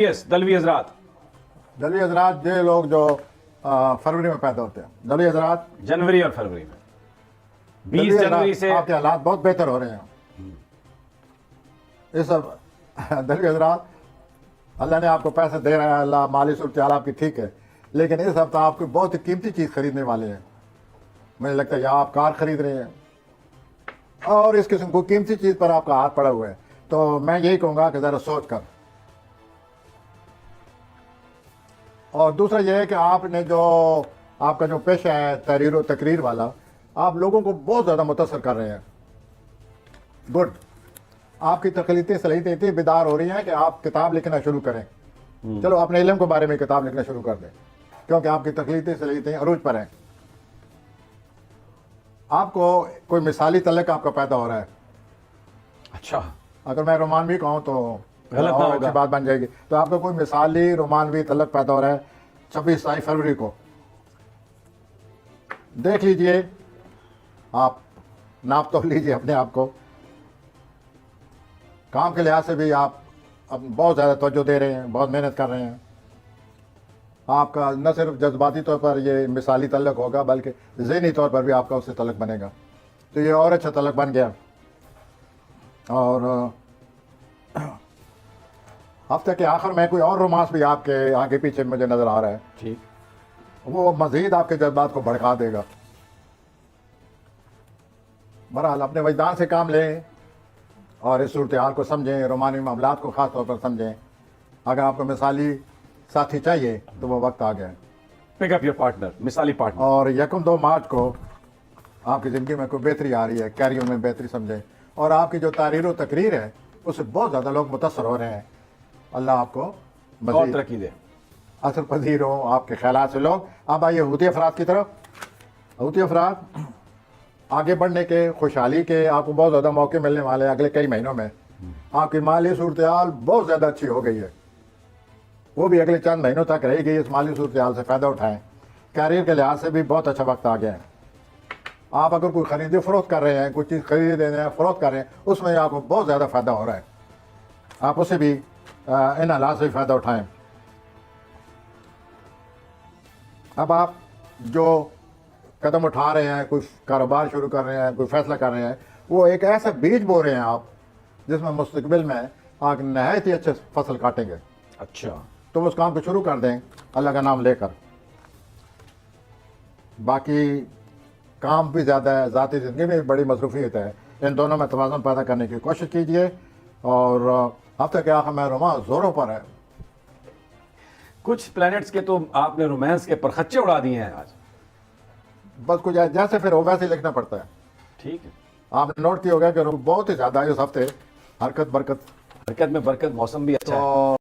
Yes, Dalvi हजरात। दलवी हजरात ये लोग जो फरवरी में पैदा होते हैं, दलवी हजरात जनवरी और फरवरी में, 20 दलवी जनवरी हजरात, से आपके हालात बहुत बेहतर हो रहे हैं। ये सब दलवी हजरात, अल्लाह ने आपको पैसे दे रहा है, अल्लाह माली सूरत हाल आपकी ठीक है, लेकिन इस हफ्ता आपको बहुत ही कीमती चीज़ खरीदने वाले हैं। मुझे लगता है या आप कार खरीद रहे हैं और इस किस्म को कीमती चीज़ पर आपका हाथ पड़ा हुआ है, तो मैं यही कहूँगा कि ज़रा सोच कर। और दूसरा यह है कि आपने जो आपका जो पेशा है तहरीर व तकरीर वाला, आप लोगों को बहुत ज़्यादा मुतासर कर रहे हैं। गुड, आपकी तख्लीती सलाहियतें इतनी बेदार हो रही हैं कि आप किताब लिखना शुरू करें। चलो अपने इल्म के बारे में किताब लिखना शुरू कर दें, क्योंकि आपकी तख्लीती सलाहियतें अरूज पर हैं। आपको कोई मिसाली तलक आपका पैदा हो रहा है। अच्छा, अगर मैं रोमानवी कहूँ तो गलत ना और होगा। अच्छी बात बन जाएगी। तो आपको कोई मिसाली रोमानवी तलक पैदा हो रहा है 26 फरवरी को, देख लीजिए, आप नाप तो लीजिए अपने आप को। काम के लिहाज से भी आप अब बहुत ज़्यादा तवज्जो दे रहे हैं, बहुत मेहनत कर रहे हैं। आपका न सिर्फ जज्बाती तौर पर ये मिसाली तलक होगा, बल्कि ज़हनी तौर पर भी आपका उससे तलक बनेगा। तो ये और अच्छा तलक बन गया। और हफ्ते के आखिर में कोई और रोमांस भी आपके आगे पीछे मुझे नज़र आ रहा है, ठीक। वो मज़ीद आपके जज्बात को भड़का देगा। बहरहाल अपने वजदान से काम लें और इस सूरत हाल को समझें, रोमानी मामलात को ख़ास तौर पर समझें। अगर आपको मिसाली साथी चाहिए तो वो वक्त आ गया है। पिक अप योर पार्टनर, मिसाली पार्टनर। और 1-2 मार्च को आपकी ज़िंदगी में कोई बेहतरी आ रही है, कैरियर में बेहतरी समझें। और आपकी जो तारीर व तकरीर है उससे बहुत ज़्यादा लोग मुतासर हो रहे हैं। अल्लाह आपको और मज़ीद तरक्की दे। असर पजीर हो आपके ख्यालात से लोग। अब आइए हूती अफराद की तरफ। हूती अफराद आगे बढ़ने के, खुशहाली के आपको बहुत ज़्यादा मौके मिलने वाले हैं अगले कई महीनों में। आपकी माली सूरत हाल बहुत ज़्यादा अच्छी हो गई है, वो भी अगले चंद महीनों तक रहेगी। इस माली सूरत हाल से फ़ायदा उठाएँ। कैरियर के लिहाज से भी बहुत अच्छा वक्त आ गया है। आप अगर कोई खरीदी फरोख्त कर रहे हैं, कोई चीज़ खरीद रहे हैं, फरोख्त कर रहे हैं, उसमें आपको बहुत ज़्यादा फ़ायदा हो रहा है। आप उससे भी इन हालात से फ़ायदा उठाएँ। अब आप जो कदम उठा रहे हैं, कोई कारोबार शुरू कर रहे हैं, कोई फैसला कर रहे हैं, वो एक ऐसा बीज बो रहे हैं आप जिसमें मुस्तकबिल में आप नहायत ही अच्छे फसल काटेंगे। अच्छा, तो उस काम को शुरू कर दें अल्लाह का नाम लेकर। बाकी काम भी ज़्यादा है, ज़ाती ज़िंदगी में भी बड़ी मसरूफियत है। इन दोनों में तवाज़ुन पैदा करने की कोशिश कीजिए। और हफ्ते के आखिर में रोमांस ज़ोरों पर है। कुछ प्लैनेट्स के तो आपने रोमांस के परखच्चे उड़ा दिए हैं आज। बस कुछ जैसे फिर हो वैसे लिखना पड़ता है। ठीक है, आपने नोट किया होगा कि बहुत ही ज़्यादा इस हफ्ते हरकत बरकत हरकत में बरकत, मौसम भी अच्छा है। तो